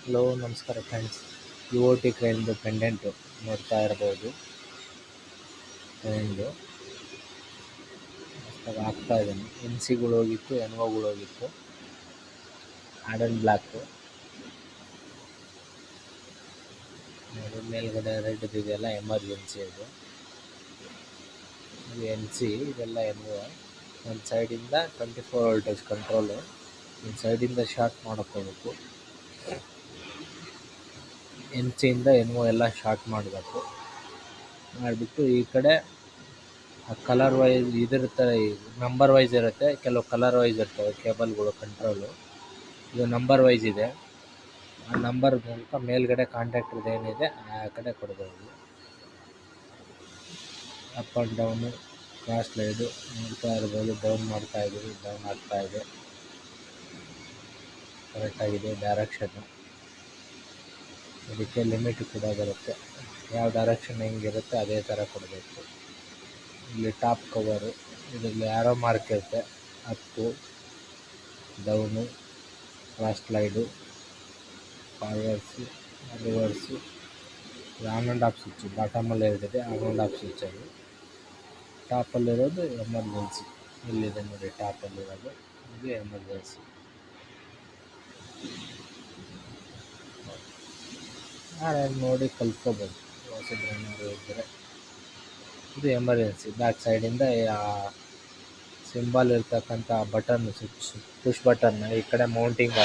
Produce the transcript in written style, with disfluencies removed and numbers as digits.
Hello ನಮಸ್ಕಾರ friends. U O T ಕ್ರೈನ್ದು pendant ನೋಡ್ತಾ ಇರ್ಬೋದು. ಕ್ರೈನ್ದು ಅಷ್ಟಾಗಿ ಹಾಕ್ತಾ ಇದ್ದೀನಿ. ಎನ್ ಸಿಗಳು ಹೋಗಿತ್ತು, ಎನ್ ಒಗಳು ಹೋಗಿತ್ತು. ಆಡನ್ ಬ್ಲ್ಯಾಕು ನೋಡಿ, ಮೇಲ್ಗಡೆ ರೆಡ್ ಇದೆಯಲ್ಲ ಎಮರ್ಜೆನ್ಸಿ. ಅದು ಎನ್ ಸಿ, ಇದೆಲ್ಲ ಎನ್ ಒ. ಒಂದು ಸೈಡಿಂದ 24 ವೋಲ್ಟೇಜ್ ಕಂಟ್ರೋಲು, ಒಂದು ಸೈಡಿಂದ ಶಾರ್ಟ್ ಮಾಡೋಕ್ಕೋಗ್ಬೇಕು. ಎನ್ ಸಿಯಿಂದ ಎನ್ ಒ ಎಲ್ಲ ಶಾರ್ಟ್ ಮಾಡಬೇಕು. ಮಾಡಿಬಿಟ್ಟು ಈ ಕಡೆ ಕಲರ್ ವೈಸ್ ಇದಿರುತ್ತೆ, ನಂಬರ್ ವೈಸ್ ಇರುತ್ತೆ, ಕೆಲವು ಕಲರ್ ವೈಸ್ ಇರ್ತವೆ ಕೇಬಲ್ಗಳು ಕಂಟ್ರೋಲು. ಇದು ನಂಬರ್ ವೈಸ್ ಇದೆ. ಆ ನಂಬರ್ ಮೂಲಕ ಮೇಲ್ಗಡೆ ಕಾಂಟ್ಯಾಕ್ಟರ್ ಏನಿದೆ ಆ ಕಡೆ ಕೊಡ್ಬೋದು. ಅಪ್ ಆ್ಯಂಡ್ ಡೌನು, ಕ್ರಾಸ್ ಲೈಡು ನೋಡ್ತಾ ಇರ್ಬೋದು. ಡೌನ್ ಮಾಡ್ತಾ ಇದ್ದೀವಿ, ಡೌನ್ ಆಗ್ತಾ ಇದೆ. ಕರೆಕ್ಟಾಗಿದೆ ಡೈರೆಕ್ಷನ್ನು. ಇದಕ್ಕೆ ಲಿಮಿಟ್ ಕೂಡ ಬರುತ್ತೆ, ಯಾವ ಡೈರೆಕ್ಷನ್ ಹೆಂಗಿರುತ್ತೆ ಅದೇ ಥರ ಕೊಡಬೇಕು. ಇಲ್ಲಿ ಟಾಪ್ ಕವರು, ಇದರಲ್ಲಿ ಆರೋ ಮಾರ್ಕ್ ಇರುತ್ತೆ. Up, down, cross slide, forwards, reverse. ಇದು ಆನ್ ಆ್ಯಂಡ್ ಆಫ್ ಸ್ವಿಚ್ಚು. ಬಾಟಮಲ್ಲಿ ಎರಡಿದೆ, ಆನ್ ಆ್ಯಂಡ್ ಆಫ್ ಸ್ವಿಚ್. ಅದು ಟಾಪಲ್ಲಿರೋದು ಎಮರ್ಜೆನ್ಸಿ. ಇಲ್ಲಿದೆ ನೋಡಿ, ಟಾಪಲ್ಲಿರೋದು ಇದು ಎಮರ್ಜೆನ್ಸಿ. ನೋಡಿ ಕಲ್ತ್ಕೋಬೋದು ಹೊಸಬ್ರೇನಾದ್ರು ಇದ್ದರೆ. ಇದು ಎಮರ್ಜೆನ್ಸಿ. ಬ್ಯಾಕ್ ಸೈಡಿಂದ ಸಿಂಬಲ್ ಇರ್ತಕ್ಕಂಥ ಬಟನ್, ಸ್ವಿಚ್ ಪುಷ್ ಬಟನ್ ಈ ಕಡೆ ಮೌಂಟಿಂಗ್ ಆಗುತ್ತೆ.